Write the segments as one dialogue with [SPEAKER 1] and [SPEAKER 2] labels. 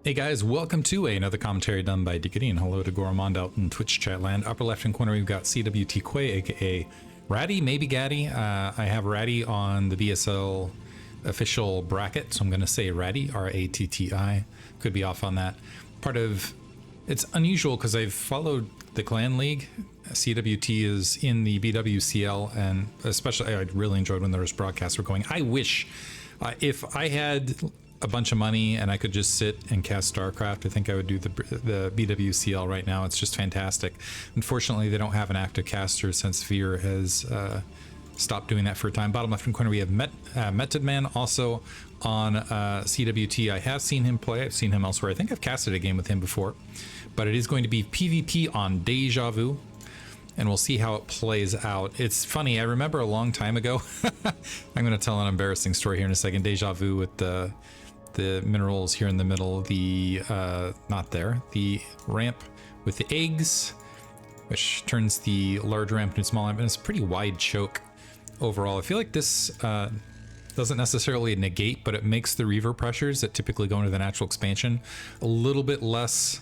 [SPEAKER 1] Hey guys, welcome to another commentary done by Diggity, and hello to Goromond out in Twitch chat land. Upper left hand corner we've got CWT Quay, aka Ratti, maybe Gaddy. I have Ratti on the BSL official bracket, so I'm going to say Ratti, R-A-T-T-I. Could be off on that. It's unusual because I've followed the Clan League. CWT is in the BWCL, and especially I really enjoyed when those broadcasts were going. I wish if I had a bunch of money and I could just sit and cast StarCraft, I think I would do the BWCL right now. It's just fantastic. Unfortunately, they don't have an active caster since Veer has stopped doing that for a time. Bottom left hand corner, we have MetodMan also on CWT. I have seen him play. I've seen him elsewhere. I think I've casted a game with him before, but it is going to be PvP on Deja Vu, and we'll see how it plays out. It's funny, I remember a long time ago, I'm going to tell an embarrassing story here in a second. Deja Vu with the minerals here in the middle, the ramp with the eggs, which turns the large ramp into small ramp, and it's a pretty wide choke overall. I feel like this doesn't necessarily negate, but it makes the reaver pressures that typically go into the natural expansion a little bit less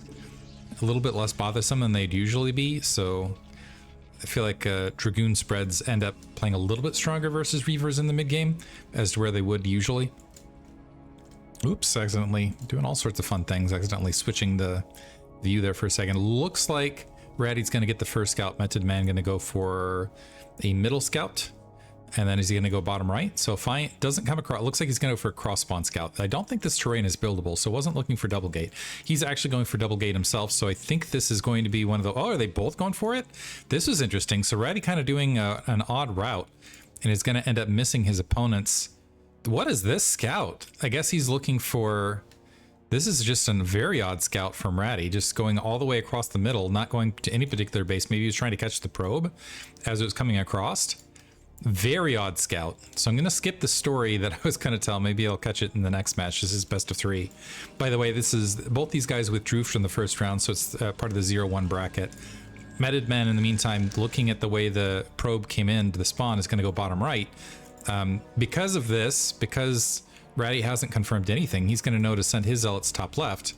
[SPEAKER 1] bothersome than they'd usually be. So I feel like Dragoon spreads end up playing a little bit stronger versus reavers in the mid game as to where they would usually. Oops, accidentally doing all sorts of fun things, accidentally switching the view there for a second. Looks like Ratty's going to get the first scout. MetodMan going to go for a middle scout, and then is he going to go bottom right? So fine, doesn't come across. Looks like he's going to go for a cross spawn scout. I don't think this terrain is buildable, so wasn't looking for double gate. He's actually going for double gate himself, so I think this is going to be one of the... Oh, are they both going for it? This was interesting. So Ratty kind of doing an odd route, and is going to end up missing his opponent's... What is this scout? I guess he's looking for... This is just a very odd scout from Ratti, just going all the way across the middle, not going to any particular base. Maybe he was trying to catch the probe as it was coming across. Very odd scout. So I'm going to skip the story that I was going to tell. Maybe I'll catch it in the next match. This is best of 3. By the way, this is... Both these guys withdrew from the first round, so it's part of the 0-1 bracket. MetodMan, in the meantime, looking at the way the probe came in to the spawn, is going to go bottom right. Because of this, because Ratti hasn't confirmed anything, he's going to know to send his zealots top left,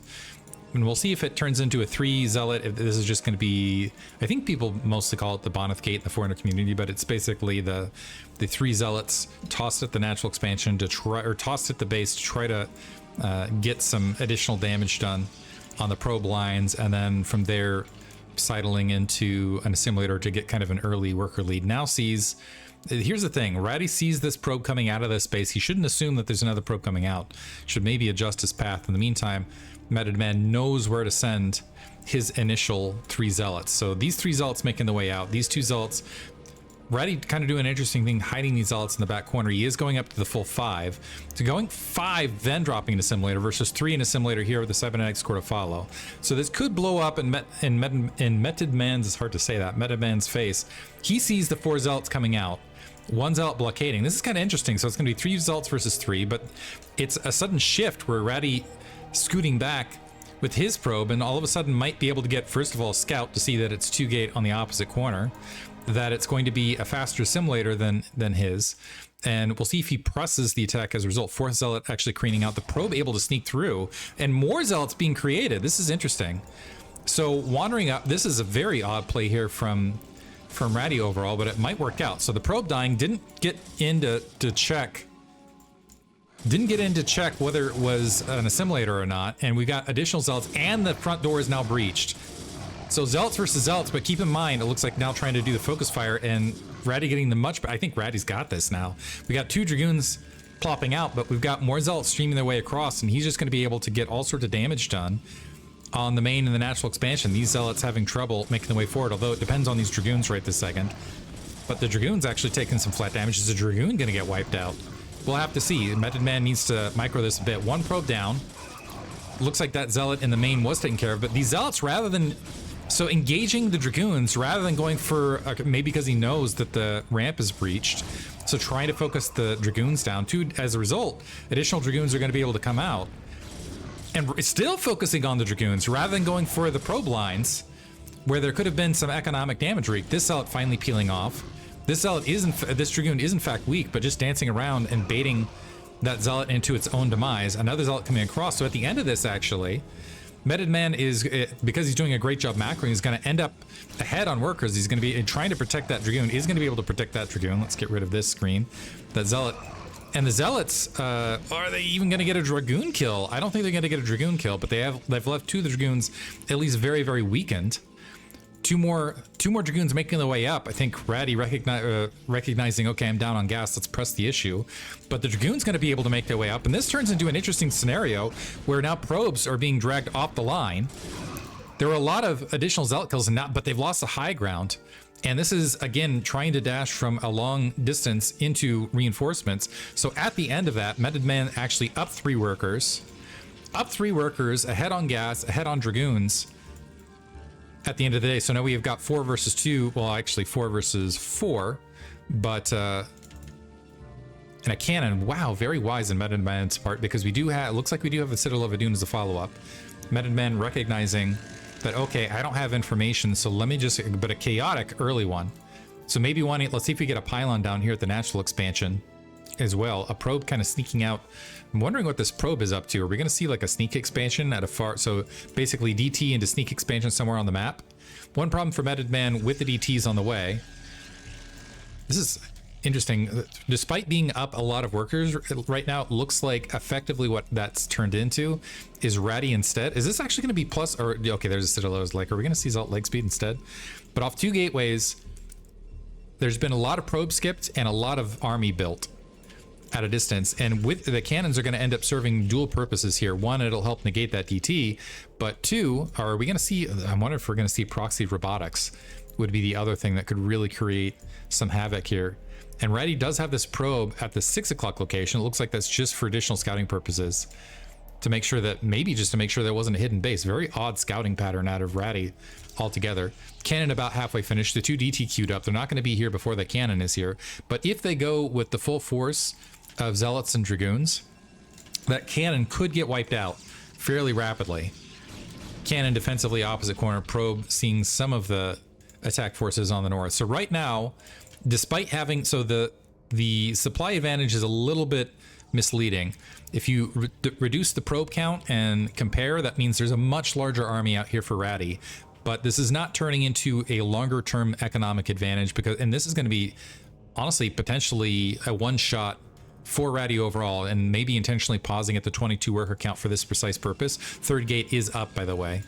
[SPEAKER 1] and we'll see if it turns into a 3 zealot. If this is just going to be, I think people mostly call it the Boneth Gate in the foreigner community, but it's basically the 3 zealots tossed at the natural expansion to try, or tossed at the base to try to get some additional damage done on the probe lines, and then from there sidling into an assimilator to get kind of an early worker lead. Now sees... Here's the thing, Ratti sees this probe coming out of this space. He shouldn't assume that there's another probe coming out. Should maybe adjust his path. In the meantime, MetodMan knows where to send his initial 3 zealots. So these 3 zealots making the way out. These 2 zealots, Ratti kind of doing an interesting thing, hiding these zealots in the back corner. He is going up to the full 5. So going 5, then dropping an assimilator versus 3 in assimilator here with the cybernetic score to follow. So this could blow up in MetodMan's, it's hard to say that, MetodMan's face. He sees the 4 zealots coming out. 1 zealot blockading. This is kind of interesting. So it's going to be 3 zealots versus 3, but it's a sudden shift where Ratti scooting back with his probe, and all of a sudden might be able to get, first of all, scout to see that it's 2 gate on the opposite corner, that it's going to be a faster assimilator than his, and we'll see if he presses the attack as a result. 4th zealot actually careening out, the probe able to sneak through, and more zealots being created. This is interesting. So wandering up, this is a very odd play here from Ratti overall, but it might work out. So the probe dying didn't get into check whether it was an assimilator or not, and we got additional zealots, and the front door is now breached. So zealots versus zealots, but keep in mind, it looks like now trying to do the focus fire, and Ratti getting the much, I think Ratti's got this now. We got 2 Dragoons plopping out, but we've got more zealots streaming their way across, and he's just going to be able to get all sorts of damage done on the main and the natural expansion. These zealots having trouble making their way forward, although it depends on these Dragoons right this second. But the Dragoon's actually taking some flat damage. Is the Dragoon going to get wiped out? We'll have to see. MetodMan needs to micro this a bit. 1 probe down. Looks like that zealot in the main was taken care of, but these zealots, rather than... So engaging the Dragoons, rather than going for... maybe because he knows that the ramp is breached, so trying to focus the Dragoons down. As a result, additional Dragoons are going to be able to come out. And still focusing on the Dragoons rather than going for the probe lines where there could have been some economic damage wreaked. This zealot finally peeling off. This zealot is this Dragoon is in fact weak, but just dancing around and baiting that Zealot into its own demise. Another Zealot coming across. So at the end of this, actually, MetodMan is, because he's doing a great job macroing, he's going to end up ahead on workers. He's going to be trying to protect that Dragoon. He's going to be able to protect that Dragoon. Let's get rid of this screen. That Zealot. And the Zealots, are they even going to get a Dragoon kill? I don't think they're going to get a Dragoon kill, but they've left 2 of the Dragoons at least very, very weakened. Two more Dragoons making their way up. I think Ratti recognizing, okay, I'm down on gas, let's press the issue. But the Dragoon's going to be able to make their way up. And this turns into an interesting scenario where now probes are being dragged off the line. There are a lot of additional Zealot kills, but they've lost the high ground. And this is, again, trying to dash from a long distance into reinforcements. So at the end of that, MetodMan actually up 3 workers. Up 3 workers, ahead on gas, ahead on Dragoons at the end of the day. So now we have got 4 versus 2. Well, actually 4 versus 4. But, and a cannon. Wow, very wise in MetodMan's part, because we do have, it looks like we do have the Citadel of Adun as a follow-up. MetodMan recognizing that, okay, I don't have information, so let me just, but a chaotic early one. So maybe let's see if we get a pylon down here at the natural expansion as well. A probe kind of sneaking out. I'm wondering what this probe is up to. Are we going to see like a sneak expansion at a far, so basically DT into sneak expansion somewhere on the map? One problem for MetodMan with the DTs on the way. This is interesting. Despite being up a lot of workers right now, it looks like effectively what that's turned into is Ratti instead. Is this actually going to be plus, or okay, there's a Citadel. I was like, are we going to see Zealot leg speed instead? But off 2 gateways, there's been a lot of probe skipped and a lot of army built at a distance, and with the cannons are going to end up serving dual purposes here. One, it'll help negate that DT, but 2, are we going to see, I wonder if we're going to see proxy robotics would be the other thing that could really create some havoc here. And Ratti does have this probe at the 6 o'clock location. It looks like that's just for additional scouting purposes, to make sure that, maybe just to make sure there wasn't a hidden base. Very odd scouting pattern out of Ratti altogether. Cannon about halfway finished. The 2 DT queued up. They're not going to be here before the cannon is here. But if they go with the full force of Zealots and Dragoons, that cannon could get wiped out fairly rapidly. Cannon defensively opposite corner. Probe seeing some of the attack forces on the north. So right now, despite having, so the supply advantage is a little bit misleading. If you reduce the probe count and compare, that means there's a much larger army out here for Ratti. But this is not turning into a longer term economic advantage, because, and this is going to be honestly potentially a one-shot for Ratti overall, and maybe intentionally pausing at the 22 worker count for this precise purpose. 3rd gate is up, by the way,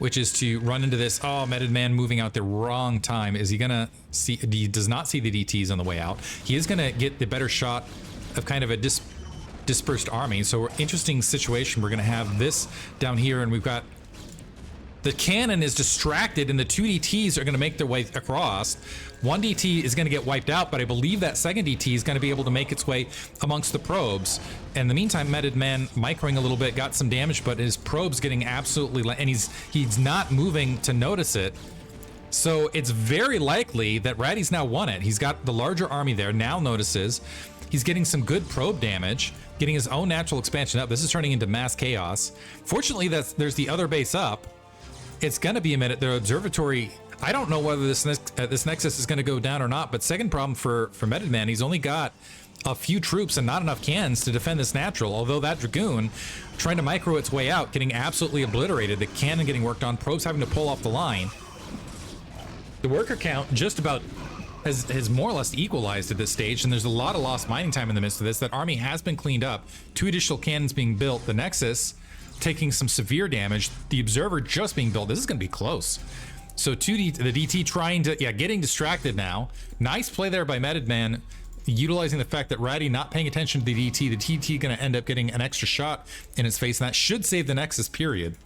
[SPEAKER 1] which is to run into this. Oh, MetodMan moving out the wrong time. Is he gonna see? He does not see the DTs on the way out. He is gonna get the better shot of kind of a dispersed army. So interesting situation. We're gonna have this down here, and we've got the cannon is distracted, and the 2 DTs are gonna make their way across. 1 DT is gonna get wiped out, but I believe that 2nd DT is gonna be able to make its way amongst the probes. In the meantime, MetodMan microing a little bit, got some damage, but his probe's getting absolutely, and he's not moving to notice it. So it's very likely that Ratti's now won it. He's got the larger army there, now notices. He's getting some good probe damage, getting his own natural expansion up. This is turning into mass chaos. Fortunately, there's the other base up. It's gonna be a minute. The observatory, I don't know whether this Nexus is gonna go down or not, but second problem for MetodMan, he's only got a few troops and not enough cannons to defend this natural, although that Dragoon trying to micro its way out, getting absolutely obliterated, the cannon getting worked on, probes having to pull off the line. The worker count just about has more or less equalized at this stage, and there's a lot of lost mining time in the midst of this. That army has been cleaned up, 2 additional cannons being built, the Nexus taking some severe damage, the Observer just being built. This is gonna be close. So the DT trying to, getting distracted now. Nice play there by MetodMan, utilizing the fact that Ratti not paying attention to the DT. The DT gonna end up getting an extra shot in his face, and that should save the Nexus, period.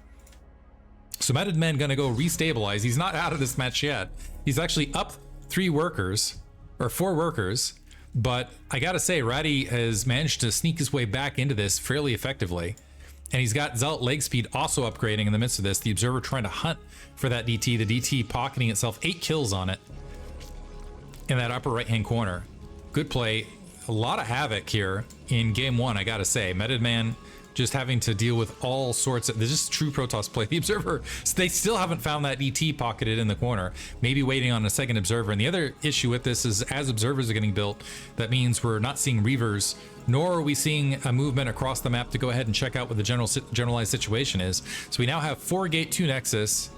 [SPEAKER 1] So MetodMan gonna go restabilize. He's not out of this match yet. He's actually up 3 workers, or 4 workers, but I gotta say, Ratti has managed to sneak his way back into this fairly effectively. And he's got Zealot leg speed also upgrading in the midst of this. The Observer trying to hunt for that DT. The DT pocketing itself, 8 kills on it in that upper right-hand corner. Good play. A lot of havoc here in game 1, I gotta say. MetodMan just having to deal with all sorts of, this is true Protoss play. The Observer, they still haven't found that ET pocketed in the corner, maybe waiting on a second Observer. And the other issue with this is as Observers are getting built, that means we're not seeing Reavers, nor are we seeing a movement across the map to go ahead and check out what the generalized situation is. So we now have 4 Gate, 2 Nexus,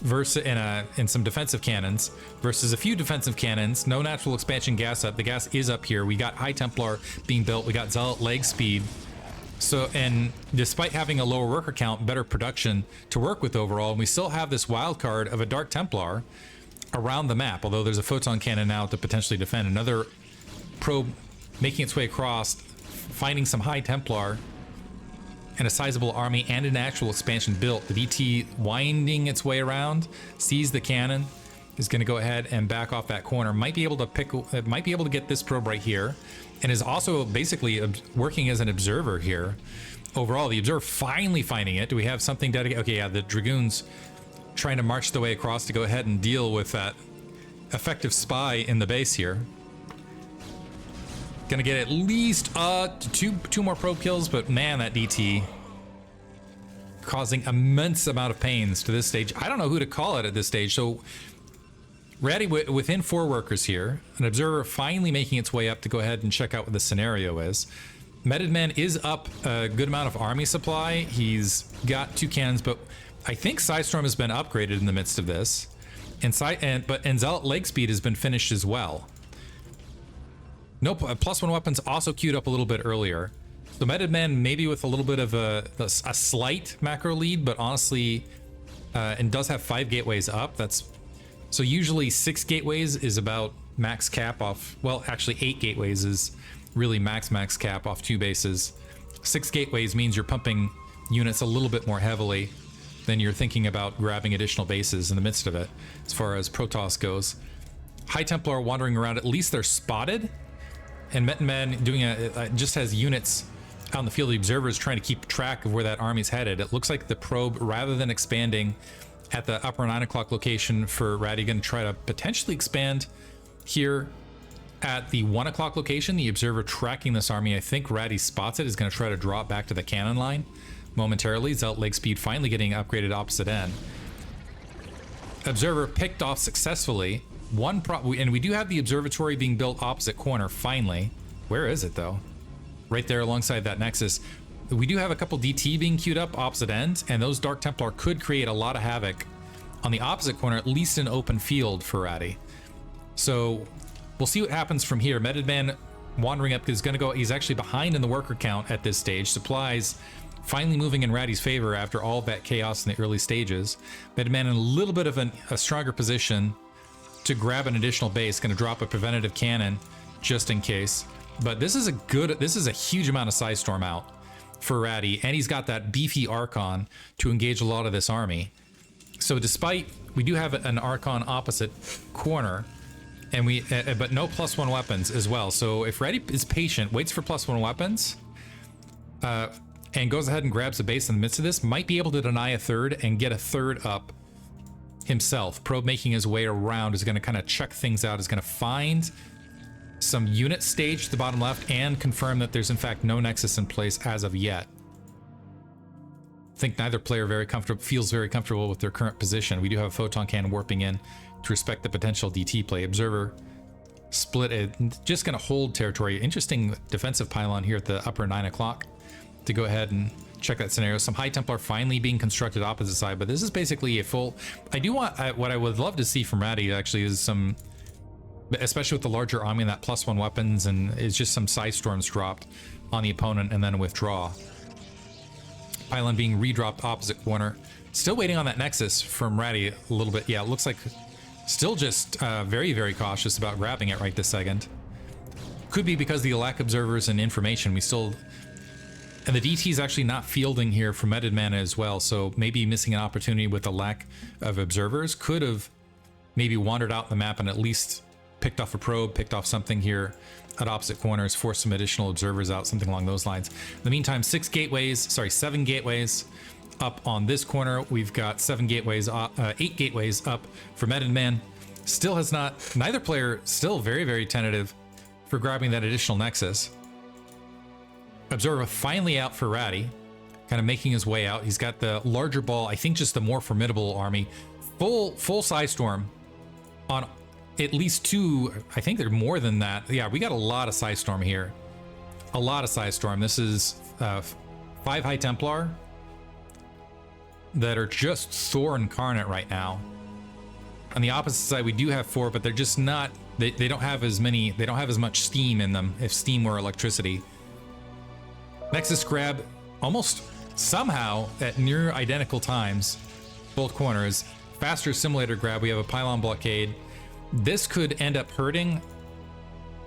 [SPEAKER 1] versus in some defensive cannons versus a few defensive cannons. No natural expansion gas up. The gas is up here. We got High Templar being built. We got Zealot leg speed. So, and despite having a lower worker count, better production to work with overall, we still have this wild card of a Dark Templar around the map, although there's a photon cannon now to potentially defend. Another probe making its way across, finding some High Templar and a sizable army and an actual expansion built. The DT winding its way around, sees the cannon, is going to go ahead and back off that corner. Might be able to get this probe right here, and is also basically working as an observer here. Overall, the Observer finally finding it. Do we have something dedicated? Okay, yeah, the Dragoons trying to march their way across to go ahead and deal with that effective spy in the base here. Gonna get at least two more probe kills, but man, that DT causing immense amount of pains to this stage. I don't know who to call it at this stage. So Ratti within 4 workers here, an Observer finally making its way up to go ahead and check out what the scenario is. MetodMan is up a good amount of army supply. He's got 2 cannons, but I think Sidestorm has been upgraded in the midst of this. And Zealot leg speed has been finished as well. Nope, +1 weapons also queued up a little bit earlier. So MetodMan maybe with a little bit of a slight macro lead, but honestly, and does have 5 gateways up. So usually 6 gateways is about max cap off. Well, actually 8 gateways is really max cap off 2 bases. 6 gateways means you're pumping units a little bit more heavily than you're thinking about grabbing additional bases in the midst of it, as far as Protoss goes. High Templar wandering around, at least they're spotted. And MetodMan doing just has units out in the field. The Observer is trying to keep track of where that army's headed. It looks like the probe, rather than expanding at the upper 9 o'clock location for Ratti, going to try to potentially expand here at the 1 o'clock location. The Observer tracking this army. I think Ratti spots it, is going to try to draw it back to the cannon line momentarily. Zealot leg speed finally getting upgraded opposite end. Observer picked off successfully. And we do have the observatory being built opposite corner finally. Where is it though? Right there alongside that Nexus. We do have a couple DT being queued up opposite end, and those Dark Templar could create a lot of havoc on the opposite corner, at least an open field for Ratti. So we'll see what happens from here. MetodMan wandering up is going to go, he's actually behind in the worker count at this stage. Supplies finally moving in Ratti's favor after all that chaos in the early stages. MetodMan in a little bit of a stronger position to grab an additional base, going to drop a preventative cannon just in case. But this is a huge amount of Sidestorm out for Ratti, and he's got that beefy Archon to engage a lot of this army. So despite we do have an Archon opposite corner, and but no +1 weapons as well. So if Ratti is patient, waits for +1 weapons, and goes ahead and grabs a base in the midst of this, might be able to deny a third and get a third up himself. Probe making his way around is going to kind of check things out, is going to find some unit stage to the bottom left and confirm that there's in fact no Nexus in place as of yet. I think neither player feels very comfortable with their current position. We do have a photon cannon warping in to respect the potential DT play. Observer split it, just going to hold territory. Interesting defensive pylon here at the upper 9 o'clock to go ahead and check that scenario. Some High Templar finally being constructed opposite side, but this is basically a full... I do want... what I would love to see from Ratti actually is some... especially with the larger army and that +1 weapons, and it's just some Sidestorms dropped on the opponent and then a withdraw. Pylon being redropped opposite corner. Still waiting on that Nexus from Ratti a little bit. Yeah, it looks like still just very, very cautious about grabbing it right this second. Could be because of the lack of observers and information. We still... And the DT is actually not fielding here for MetodMan as well, so maybe missing an opportunity with the lack of observers. Could have maybe wandered out the map and at least picked off a probe, picked off something here at opposite corners, forced some additional observers out, something along those lines. In the meantime, 7 gateways up on this corner. We've got 8 gateways up for MetodMan. Still has not, neither player still very, very tentative for grabbing that additional Nexus. Observer finally out for Ratti, kind of making his way out. He's got the larger ball, I think just the more formidable army. Full Side Storm on at least 2, I think they're more than that. Yeah, we got a lot of Side Storm here. A lot of Side Storm. This is 5 High Templar that are just Thor incarnate right now. On the opposite side, we do have 4, but they're just not, they don't have as many, they don't have as much steam in them, if steam were electricity. Nexus grab almost somehow at near identical times, both corners. Faster simulator grab, we have a pylon blockade. This could end up hurting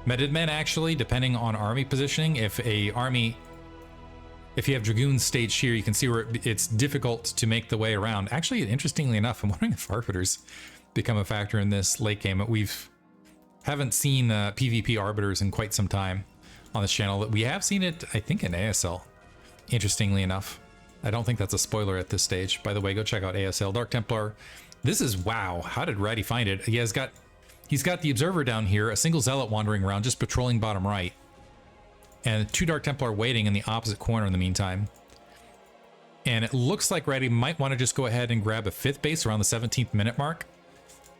[SPEAKER 1] MetodMan actually, depending on army positioning. If you have Dragoons staged here, you can see where it's difficult to make the way around. Actually, interestingly enough, I'm wondering if Arbiters become a factor in this late game. Haven't seen PvP Arbiters in quite some time on this channel. We have seen it, I think, in ASL, interestingly enough. I don't think that's a spoiler at this stage. By the way, go check out ASL. Dark Templar. This is, wow, how did Ratti find it? He's got the Observer down here, a single Zealot wandering around, just patrolling bottom right. And 2 Dark Templar waiting in the opposite corner in the meantime. And it looks like Ratti might want to just go ahead and grab a 5th base around the 17th minute mark.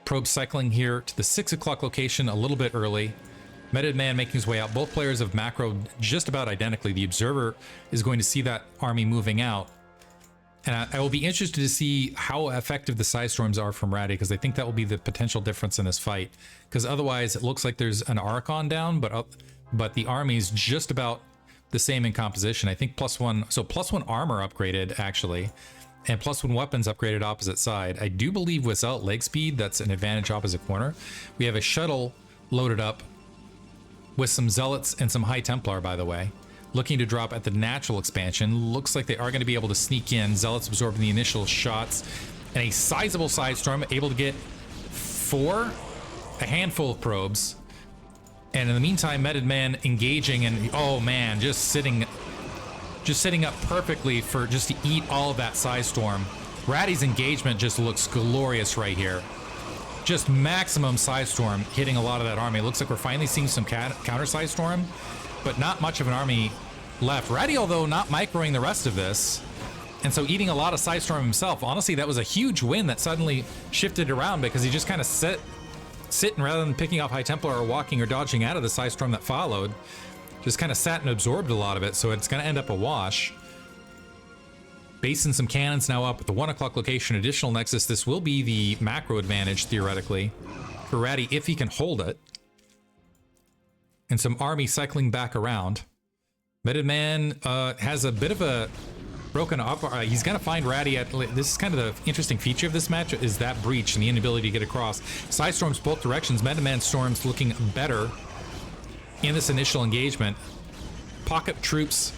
[SPEAKER 1] Probe cycling here to the 6 o'clock location a little bit early. MetodMan making his way out. Both players have macroed just about identically. The Observer is going to see that army moving out. And I will be interested to see how effective the Side Storms are from Ratti, because I think that will be the potential difference in this fight. Because otherwise, it looks like there's an Archon down, but the army's just about the same in composition. I think +1, so +1 armor upgraded, actually, and +1 weapons upgraded opposite side. I do believe with Zealot leg speed, that's an advantage opposite corner. We have a shuttle loaded up with some Zealots and some High Templar, by the way, looking to drop at the natural expansion. Looks like they are going to be able to sneak in. Zealots absorbing the initial shots, and a sizable Side Storm, able to get a handful of probes. And in the meantime, MetodMan engaging, and oh man, just sitting up perfectly for just to eat all of that Side Storm. Ratti's engagement just looks glorious right here. Just maximum Side Storm hitting a lot of that army. It looks like we're finally seeing some counter Side Storm, but not much of an army left. Ratti, although, not microing the rest of this, and so eating a lot of Side Storm himself. Honestly, that was a huge win that suddenly shifted around, because he just kind of sitting rather than picking off High Templar or walking or dodging out of the Side Storm that followed. Just kind of sat and absorbed a lot of it, so it's going to end up a wash. Basing some cannons now up at the 1 o'clock location. Additional Nexus. This will be the macro advantage, theoretically, for Ratti if he can hold it. And some army cycling back around. MetodMan has a bit of a broken up. He's going to find Ratti at... This is kind of the interesting feature of this match, is that breach and the inability to get across. Side Storms both directions. MetodMan Storms looking better in this initial engagement. Pocket troops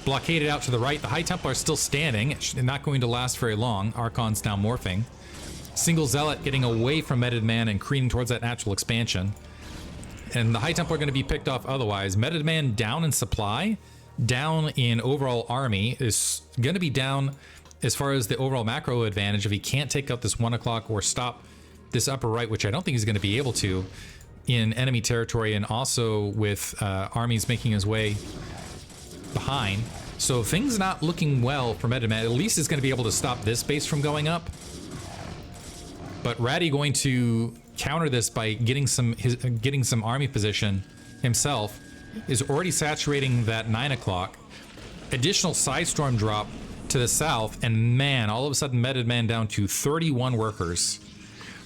[SPEAKER 1] blockaded out to the right. The High Templar is still standing. Not going to last very long. Archon's now morphing. Single Zealot getting away from MetodMan and careening towards that natural expansion. And the High Templar are going to be picked off otherwise. MetodMan down in supply, down in overall army, is going to be down as far as the overall macro advantage if he can't take out this 1 o'clock or stop this upper right, which I don't think he's going to be able to, in enemy territory, and also with armies making his way behind. So things not looking well for MetodMan. At least is going to be able to stop this base from going up. But Ratti going to counter this by getting some army position himself. Is already saturating that 9 o'clock. Additional Side Storm drop to the south, and man, all of a sudden MetodMan down to 31 workers.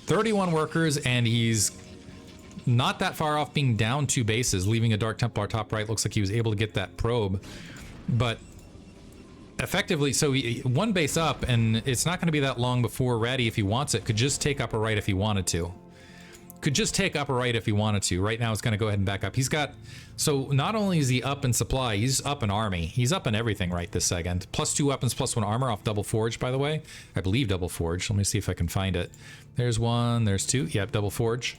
[SPEAKER 1] 31 workers, and he's not that far off being down 2 bases, leaving a Dark Templar top right. Looks like he was able to get that probe, but effectively, so 1 base up, and it's not going to be that long before Ratti, if he wants it, could just take upper right if he wanted to. Right now it's going to go ahead and back up. He's got, so not only is he up in supply, he's up in army. He's up in everything right this second. +2 weapons, +1 armor off Double Forge, by the way. I believe Double Forge. Let me see if I can find it. There's 1, there's 2. Yep, Double Forge.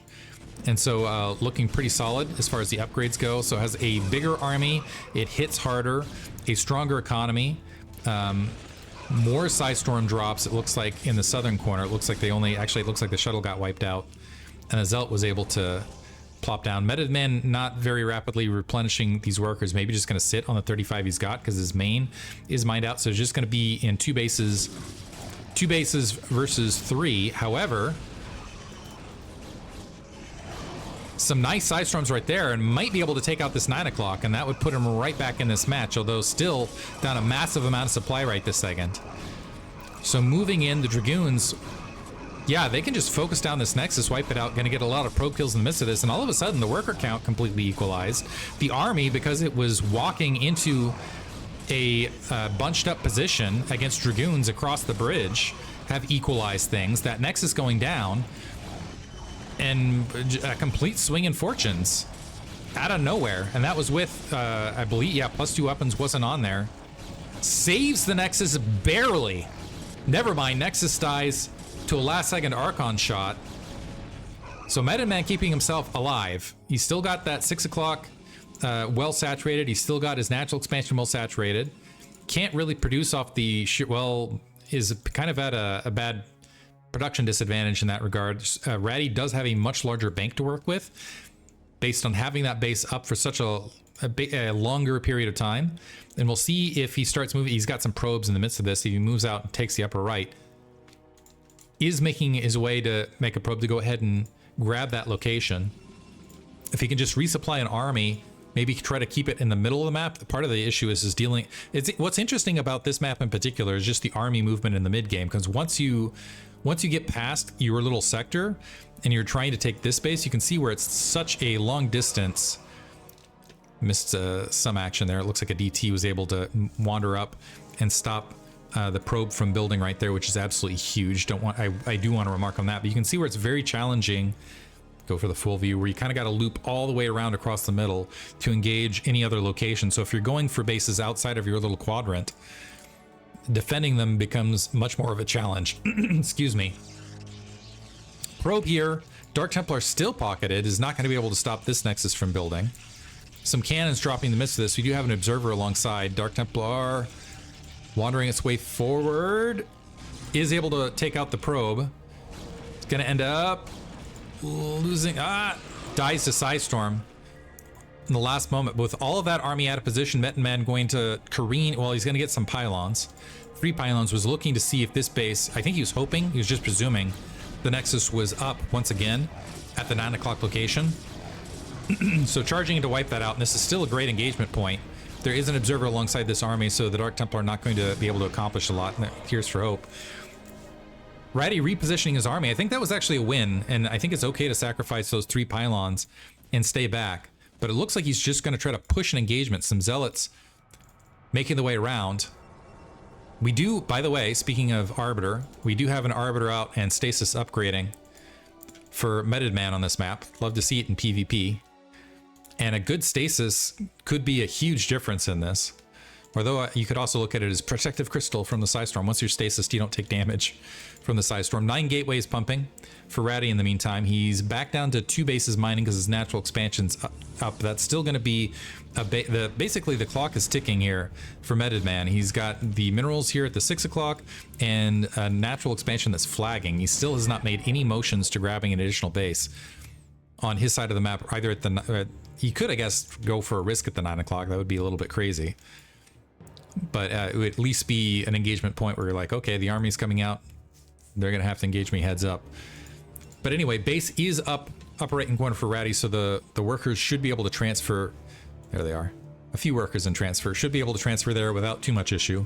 [SPEAKER 1] And so looking pretty solid as far as the upgrades go. So it has a bigger army. It hits harder, a stronger economy. More Side Storm drops, it looks like, in the southern corner. It looks like they only, actually, it looks like the shuttle got wiped out. And the Zealot was able to plop down. MetodMan not very rapidly replenishing these workers, maybe just going to sit on the 35 he's got because his main is mined out, so it's just going to be in two bases versus 3. However, some nice side storms right there, and might be able to take out this 9 o'clock, and that would put him right back in this match, although still down a massive amount of supply right this second. So moving in, the Dragoons, yeah, they can just focus down this Nexus, wipe it out, gonna get a lot of probe kills in the midst of this, and all of a sudden the worker count completely equalized. The army, because it was walking into a bunched up position against Dragoons across the bridge, have equalized things. That Nexus going down, and a complete swing in fortunes out of nowhere. And that was with, I believe, yeah, +2 weapons wasn't on there. Saves the Nexus barely. Never mind, Nexus dies to a last second Archon shot. So MetodMan keeping himself alive. He's still got that 6 o'clock well saturated. He's still got his natural expansion well saturated. Can't really produce off the, well, is kind of at a bad production disadvantage in that regard. Ratti does have a much larger bank to work with based on having that base up for such a longer period of time. And we'll see if he starts moving. He's got some probes in the midst of this. If he moves out and takes the upper right, is making his way to make a probe to go ahead and grab that location. If he can just resupply an army, maybe try to keep it in the middle of the map. Part of the issue is dealing. What's interesting about this map in particular is just the army movement in the mid game, because once you get past your little sector and you're trying to take this base, you can see where it's such a long distance. Missed some action there. It looks like a DT was able to wander up and stop the probe from building right there, which is absolutely huge. I do want to remark on that, but you can see where it's very challenging. Go for the full view, where you kind of got to loop all the way around across the middle to engage any other location. So if you're going for bases outside of your little quadrant, defending them becomes much more of a challenge. Excuse me. Probe here. Dark Templar still pocketed, is not going to be able to stop this Nexus from building. Some cannons dropping in the midst of this. We do have an observer alongside. Dark Templar wandering its way forward, is able to take out the probe. It's going to end up losing, dies to Psystorm in the last moment. With all of that army out of position, MetodMan going to careen. Well, he's going to get some pylons. 3 pylons. Was looking to see if this base, I think he was hoping, he was just presuming the Nexus was up once again at the 9 o'clock location. So charging in to wipe that out, and this is still a great engagement point. There is an observer alongside this army, so the Dark Templar are not going to be able to accomplish a lot. Here's for hope. Ratti repositioning his army. I think that was actually a win, and I think it's okay to sacrifice those 3 pylons and stay back. But it looks like he's just going to try to push an engagement. Some zealots making the way around. We do, by the way, speaking of Arbiter, we do have an Arbiter out and stasis upgrading for MetodMan on this map. Love to see it in PvP. And a good stasis could be a huge difference in this. Although you could also look at it as protective crystal from the Psystorm. Once you're stasis, you don't take damage from the Psystorm. 9 gateways pumping for Ratti in the meantime. He's back down to 2 bases mining because his natural expansion's up. That's still going to be basically the clock is ticking here for MetodMan. He's got the minerals here at the 6 o'clock and a natural expansion that's flagging. He still has not made any motions to grabbing an additional base on his side of the map. Either at the he could, I guess, go for a risk at the 9 o'clock. That would be a little bit crazy. But it would at least be an engagement point where you're like, okay, the army's coming out. They're going to have to engage me heads up. But anyway, base is up, upper right hand corner for Ratti, so the workers should be able to transfer. There they are. A few workers in transfer. Should be able to transfer there without too much issue.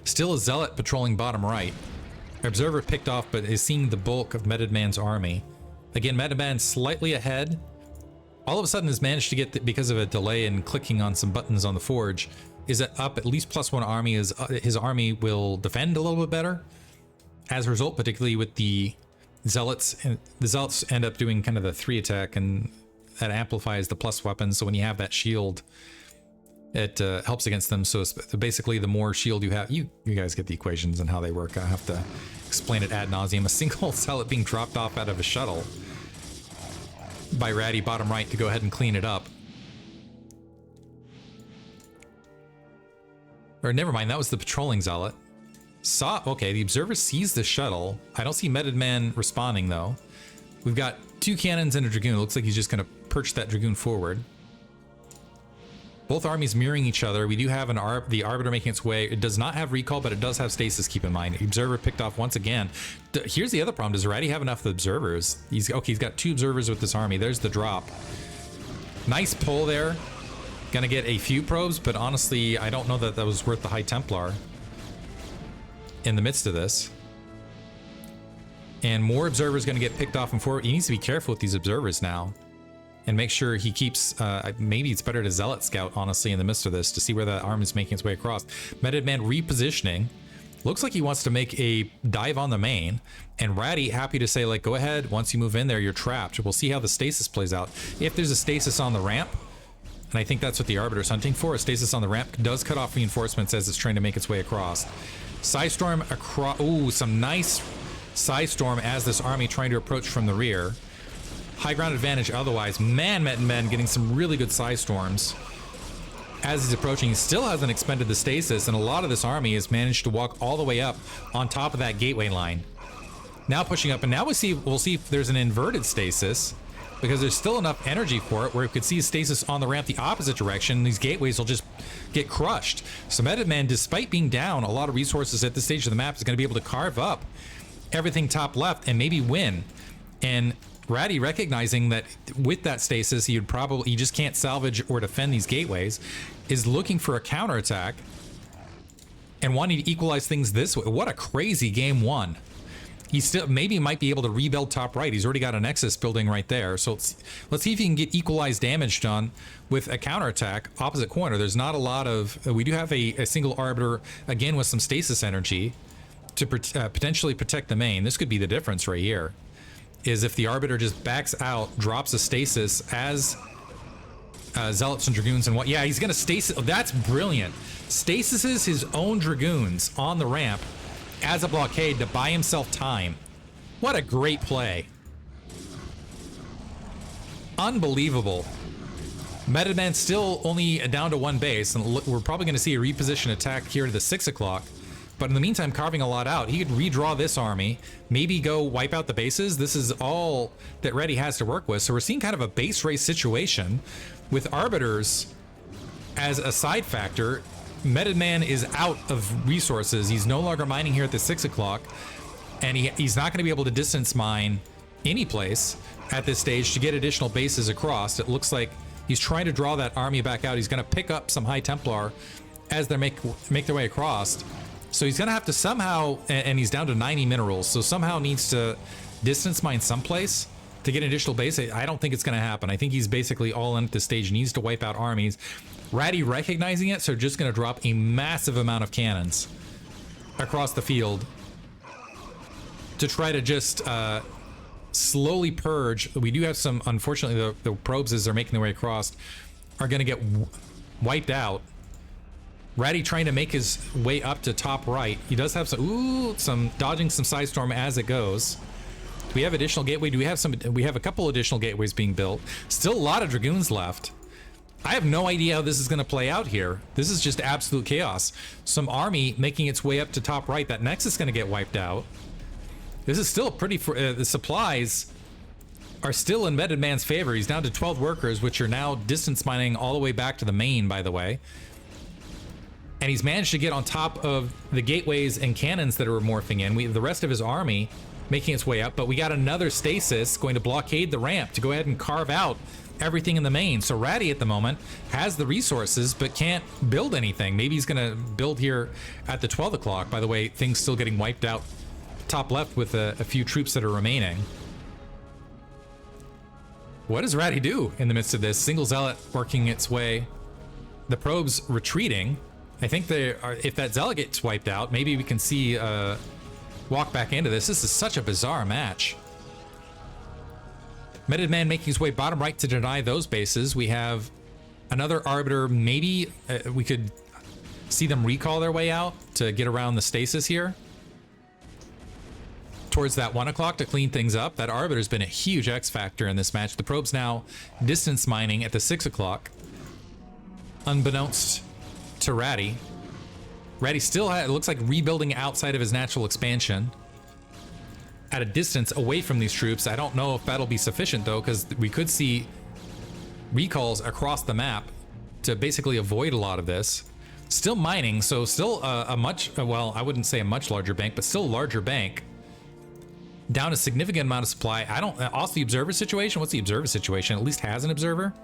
[SPEAKER 1] Still a zealot patrolling bottom right. Observer picked off, but is seeing the bulk of MetodMan's army. Again, MetodMan slightly ahead. All of a sudden has managed to get, because of a delay in clicking on some buttons on the forge, is up at least +1 army. His army will defend a little bit better. As a result, particularly with the zealots, and the zealots end up doing kind of the 3 attack, and that amplifies the plus weapons. So when you have that shield, it helps against them. So basically, the more shield you have, you guys get the equations and how they work. I have to explain it ad nauseum. A single zealot being dropped off out of a shuttle by Ratti bottom right to go ahead and clean it up. Or never mind, that was the patrolling zealot. Okay, the observer sees the shuttle. I don't see MetodMan responding though. We've got 2 cannons and a Dragoon. It looks like he's just going to perch that Dragoon forward. Both armies mirroring each other. We do have the Arbiter making its way. It does not have recall, but it does have stasis, keep in mind. Observer picked off once again. Here's the other problem. Does Ratti have enough observers? He's got 2 observers with this army. There's the drop. Nice pull there. Gonna get a few probes, but honestly, I don't know that that was worth the High Templar in the midst of this. And more observers gonna get picked off and forward. He needs to be careful with these observers now. And make sure he keeps, maybe it's better to Zealot Scout, honestly, in the midst of this to see where that arm is making its way across. MetodMan repositioning. Looks like he wants to make a dive on the main. And Ratti happy to say, like, go ahead. Once you move in there, you're trapped. We'll see how the stasis plays out. If there's a stasis on the ramp, and I think that's what the Arbiter's hunting for, a stasis on the ramp does cut off reinforcements as it's trying to make its way across. Psystorm across, ooh, some nice Psystorm as this army trying to approach from the rear. High ground advantage otherwise. Man, MetodMan getting some really good Psystorms. As he's approaching, he still hasn't expended the stasis, and a lot of this army has managed to walk all the way up on top of that gateway line. Now pushing up, and now we'll see if there's an inverted stasis, because there's still enough energy for it where we could see stasis on the ramp the opposite direction. These gateways will just get crushed. So MetodMan, despite being down a lot of resources at this stage of the map, is going to be able to carve up everything top left and maybe win. And Ratti, recognizing that with that stasis, he just can't salvage or defend these gateways, is looking for a counterattack and wanting to equalize things this way. What a crazy game 1. He still maybe might be able to rebuild top right. He's already got a Nexus building right there. So let's see if he can get equalized damage done with a counterattack opposite corner. There's not a lot of, we do have a single Arbiter, again, with some stasis energy to potentially protect the main. This could be the difference right here. Is if the Arbiter just backs out, drops a stasis as Zealots and Dragoons and what? Yeah, he's gonna stasis. Oh, that's brilliant. Stasises his own Dragoons on the ramp as a blockade to buy himself time. What a great play. Unbelievable. MetodMan still only down to 1 base, and we're probably gonna see a reposition attack here to the 6 o'clock. But in the meantime, carving a lot out. He could redraw this army, maybe go wipe out the bases. This is all that Ratti has to work with. So we're seeing kind of a base race situation with Arbiters as a side factor. MetodMan is out of resources. He's no longer mining here at the 6 o'clock, and he's not going to be able to distance mine any place at this stage to get additional bases across. It looks like he's trying to draw that army back out. He's going to pick up some High Templar as they make their way across. So he's gonna have to somehow, and he's down to 90 minerals, so somehow needs to distance mine someplace to get an additional base. I don't think it's gonna happen. I think he's basically all in at this stage, needs to wipe out armies. Ratti recognizing it, so just gonna drop a massive amount of cannons across the field to try to just slowly purge. We do have some, unfortunately, the probes as they're making their way across are gonna get wiped out. Ratti trying to make his way up to top right. He does have some dodging some Psystorm as it goes. Do we have additional gateway? Do we have some? We have a couple additional gateways being built. Still a lot of Dragoons left. I have no idea how this is going to play out here. This is just absolute chaos. Some army making its way up to top right. That Nexus is going to get wiped out. This is still pretty. The supplies are still in MetodMan's favor. He's down to 12 workers, which are now distance mining all the way back to the main, by the way. And he's managed to get on top of the gateways and cannons that are morphing in. The rest of his army making its way up, but we got another stasis going to blockade the ramp to go ahead and carve out everything in the main. So Ratti at the moment has the resources, but can't build anything. Maybe he's gonna build here at the 12 o'clock. By the way, things still getting wiped out top left with a few troops that are remaining. What does Ratti do in the midst of this? Single Zealot working its way. The probes retreating. I think if that Zealot gets wiped out, maybe we can see walk back into this. This is such a bizarre match. MetodMan making his way bottom right to deny those bases. We have another Arbiter. Maybe we could see them recall their way out to get around the stasis here. Towards that 1 o'clock to clean things up. That Arbiter's been a huge X factor in this match. The probe's now distance mining at the 6 o'clock. Unbeknownst to Ratti. Ratti still it looks like rebuilding outside of his natural expansion. at a distance away from these troops. I don't know if that'll be sufficient though, because we could see recalls across the map to basically avoid a lot of this. Still mining, so still a much, well, I wouldn't say a much larger bank, but still a larger bank. Down a significant amount of supply. I don't, also the observer situation, what's the observer situation? At least has an observer,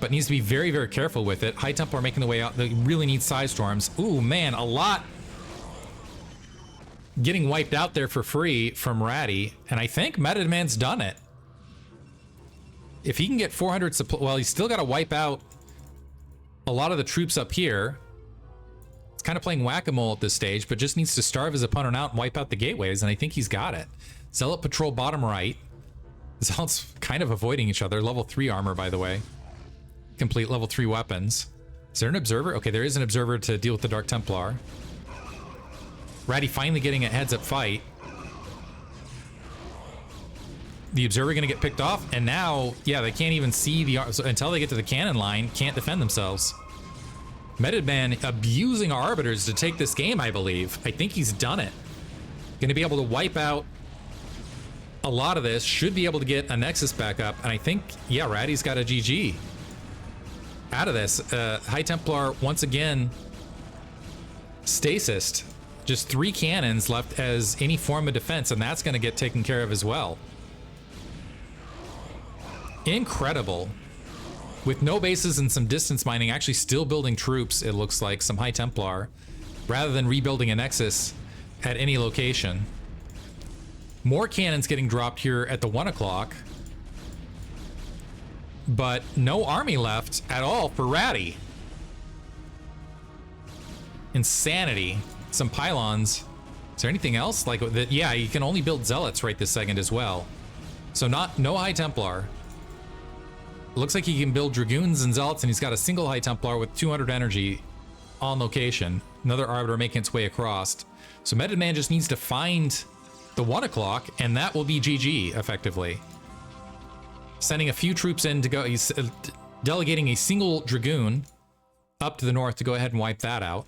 [SPEAKER 1] but needs to be very, very careful with it. High Templar making the way out. They really need side storms. Ooh, man, a lot getting wiped out there for free from Ratti, and I think MetodMan's done it. If he can get 400 supply, well, he's still got to wipe out a lot of the troops up here. It's kind of playing whack-a-mole at this stage, but just needs to starve his opponent out and wipe out the gateways, and I think he's got it. Zealot patrol bottom right. Zealot's kind of avoiding each other. Level 3 armor, by the way. Complete level 3 weapons. Is there an observer? Okay, there is an observer to deal with the Dark Templar. Ratti finally getting a heads-up fight. The observer gonna get picked off, and now, yeah, they can't even see the, so until they get to the cannon line, can't defend themselves. MetodMan abusing our arbiters to take this game, I believe. I think he's done it. Gonna be able to wipe out a lot of this, should be able to get a Nexus back up, and I think, yeah, Ratti's got a GG out of this. High Templar, once again, stasis. Just 3 cannons left as any form of defense, and that's gonna get taken care of as well. Incredible. With no bases and some distance mining, actually still building troops, it looks like, some High Templar, rather than rebuilding a Nexus at any location. More cannons getting dropped here at the 1 o'clock, but no army left at all for Ratti. Insanity. Some pylons. Is there anything else like that? Yeah, you can only build zealots right this second as well. So no High Templar. Looks like he can build dragoons and zealots, and he's got a single High Templar with 200 energy on location. Another arbiter making its way across. So MetodMan just needs to find the 1 o'clock, and that will be GG effectively. Sending a few troops in to go. He's delegating a single dragoon up to the north to go ahead and wipe that out.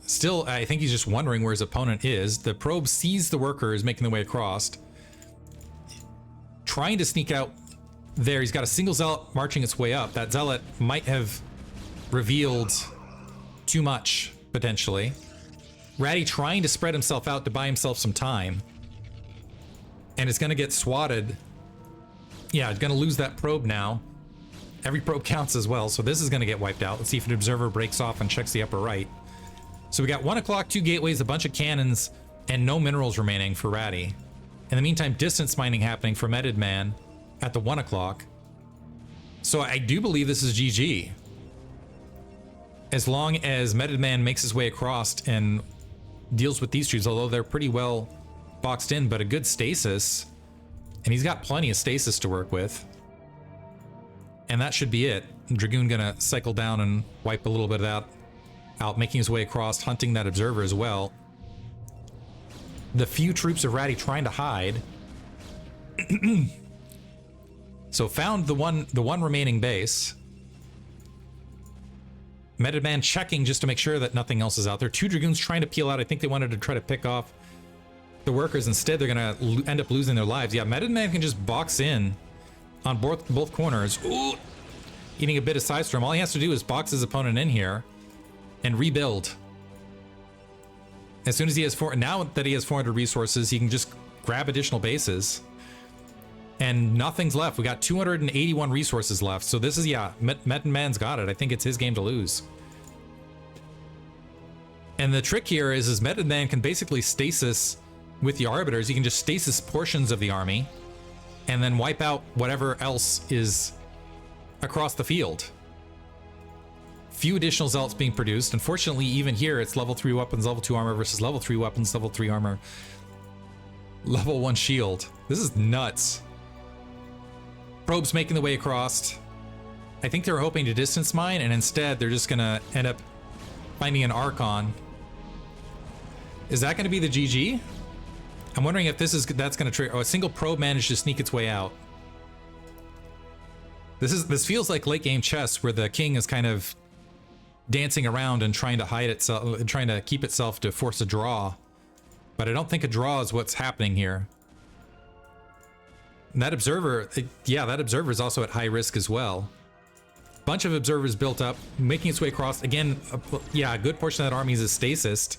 [SPEAKER 1] Still, I think he's just wondering where his opponent is. The probe sees the workers making their way across. Trying to sneak out there. He's got a single zealot marching its way up. That zealot might have revealed too much, potentially. Ratti trying to spread himself out to buy himself some time. And it's going to get swatted. Yeah, it's going to lose that probe now. Every probe counts as well, so this is going to get wiped out. Let's see if an observer breaks off and checks the upper right. So we got 1 o'clock, 2 gateways, a bunch of cannons, and no minerals remaining for Ratti. In the meantime, distance mining happening for MetodMan at the 1 o'clock. So I do believe this is GG. As long as MetodMan makes his way across and deals with these troops, although they're pretty well boxed in, but a good stasis. And he's got plenty of stasis to work with. And that should be it. Dragoon gonna cycle down and wipe a little bit of that out, making his way across, hunting that observer as well. The few troops of Ratti trying to hide. So found the one remaining base. MetodMan checking just to make sure that nothing else is out there. 2 dragoons trying to peel out. I think they wanted to try to pick off the workers. Instead, they're gonna end up losing their lives. Yeah, MetodMan can just box in on both corners. Ooh, eating a bit of side storm. All he has to do is box his opponent in here and rebuild. As soon as he has now that he has 400 resources, he can just grab additional bases. And nothing's left. We got 281 resources left. So this is, yeah, MetodMan's got it. I think it's his game to lose. And the trick here is MetodMan can basically stasis with the arbiters. He can just stasis portions of the army and then wipe out whatever else is across the field. Few additional zealots being produced. Unfortunately, even here, it's level 3 weapons, level 2 armor versus level 3 weapons, level 3 armor, level 1 shield. This is nuts. Probes making the way across. I think they were hoping to distance mine, and instead they're just gonna end up finding an Archon. Is that gonna be the GG? I'm wondering if that's gonna trigger. Oh, a single probe managed to sneak its way out. This feels like late game chess where the king is kind of dancing around and trying to hide itself, trying to keep itself to force a draw. But I don't think a draw is what's happening here. And that observer, yeah, that observer is also at high risk as well. Bunch of observers built up, making its way across. Again, yeah, a good portion of that army is a stasis.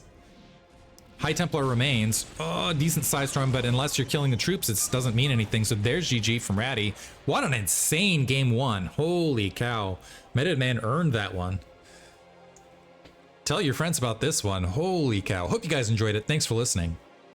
[SPEAKER 1] High Templar remains. Oh, decent size storm, but unless you're killing the troops, it doesn't mean anything. So there's GG from Ratti. What an insane game one. Holy cow. MetodMan earned that one. Tell your friends about this one. Holy cow. Hope you guys enjoyed it. Thanks for listening.